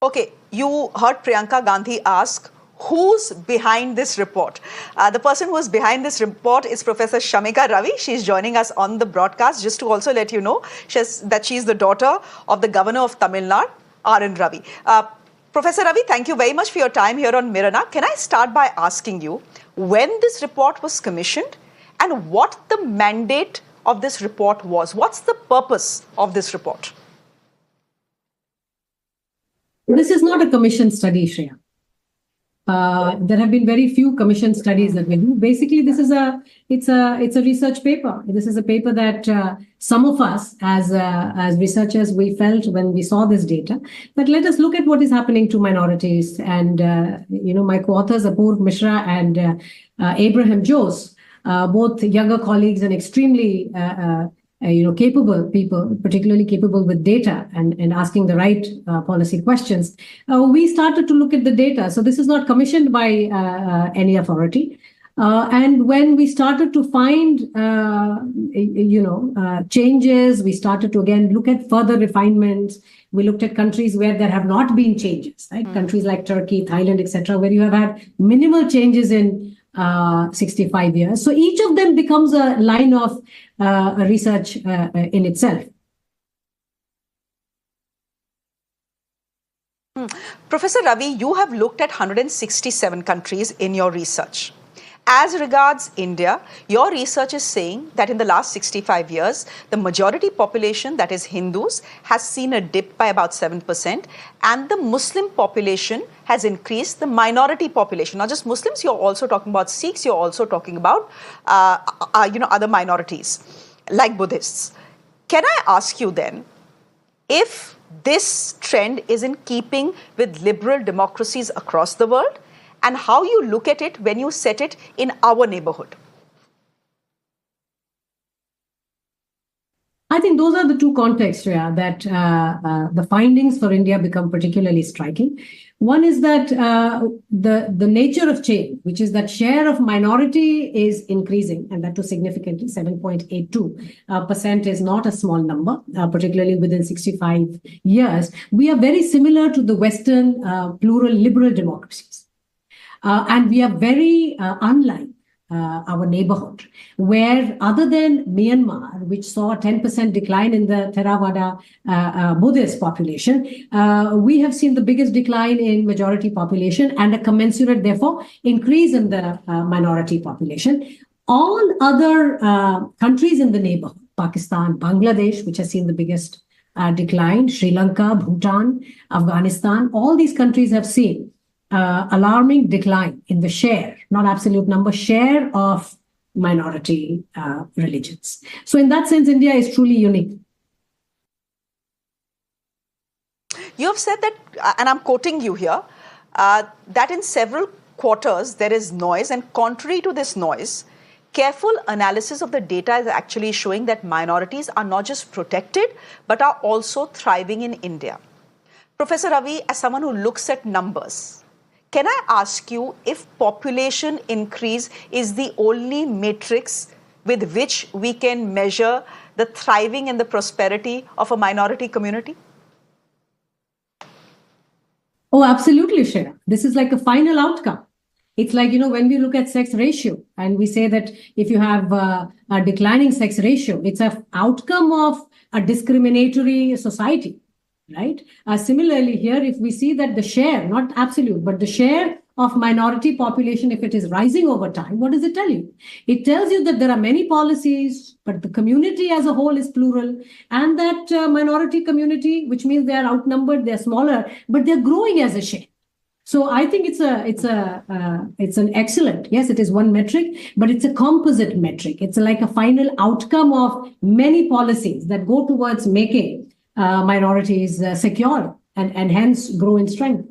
Okay, you heard Priyanka Gandhi ask, who's behind this report? The person who is behind this report is Professor Shamika Ravi. She's joining us on the broadcast. Just to also let you know that she's the daughter of the governor of Tamil Nadu, R.N. Ravi. Professor Ravi, thank you very much for your time here on Mirana. Can I start by asking you when this report was commissioned and what the mandate of this report was? What's the purpose of this report? This is not a commission study, Shreya. There have been very few commission studies that we do. Basically, this is it's a research paper. This is a paper that some of us, as researchers, we felt when we saw this data that let us look at what is happening to minorities. And my co-authors Apoorv Mishra and Abraham Jose, both younger colleagues and extremely capable people, particularly capable with data and asking the right policy questions, we started to look at the data. So this is not commissioned by any authority. And when we started to find, changes, we started to again look at further refinements. We looked at countries where there have not been changes, right? Countries like Turkey, Thailand, etc., where you have had minimal changes in 65 years. So each of them becomes a line of research in itself. Professor Ravi, you have looked at 167 countries in your research. As regards India, your research is saying that in the last 65 years, the majority population, that is Hindus, has seen a dip by about 7%, and the Muslim population has increased, the minority population, not just Muslims, you're also talking about Sikhs, you're also talking about other minorities, like Buddhists. Can I ask you then, if this trend is in keeping with liberal democracies across the world, and how you look at it when you set it in our neighborhood? I think those are the two contexts, Shreya, that the findings for India become particularly striking. One is that the nature of change, which is that share of minority is increasing, and that too significantly, 7.82% is not a small number, particularly within 65 years. We are very similar to the Western plural liberal democracies. And we are very unlike our neighborhood, where other than Myanmar, which saw a 10% decline in the Theravada Buddhist population, we have seen the biggest decline in majority population and a commensurate, therefore, increase in the minority population. All other countries in the neighborhood, Pakistan, Bangladesh, which has seen the biggest decline, Sri Lanka, Bhutan, Afghanistan, all these countries have seen alarming decline in the share, not absolute number, share of minority religions. So in that sense, India is truly unique. You have said that, and I'm quoting you here, that in several quarters there is noise, and contrary to this noise, careful analysis of the data is actually showing that minorities are not just protected, but are also thriving in India. Professor Ravi, as someone who looks at numbers, can I ask you if population increase is the only matrix with which we can measure the thriving and the prosperity of a minority community? Oh, absolutely, Shreya. This is like a final outcome. It's like, when we look at sex ratio and we say that if you have a declining sex ratio, it's an outcome of a discriminatory society. Right. Similarly, here, if we see that the share, not absolute, but the share of minority population, if it is rising over time, what does it tell you? It tells you that there are many policies, but the community as a whole is plural, and that minority community, which means they are outnumbered, they're smaller, but they're growing as a share. So I think it's an excellent, yes, it is one metric, but it's a composite metric. It's like a final outcome of many policies that go towards making minorities secure and hence grow in strength.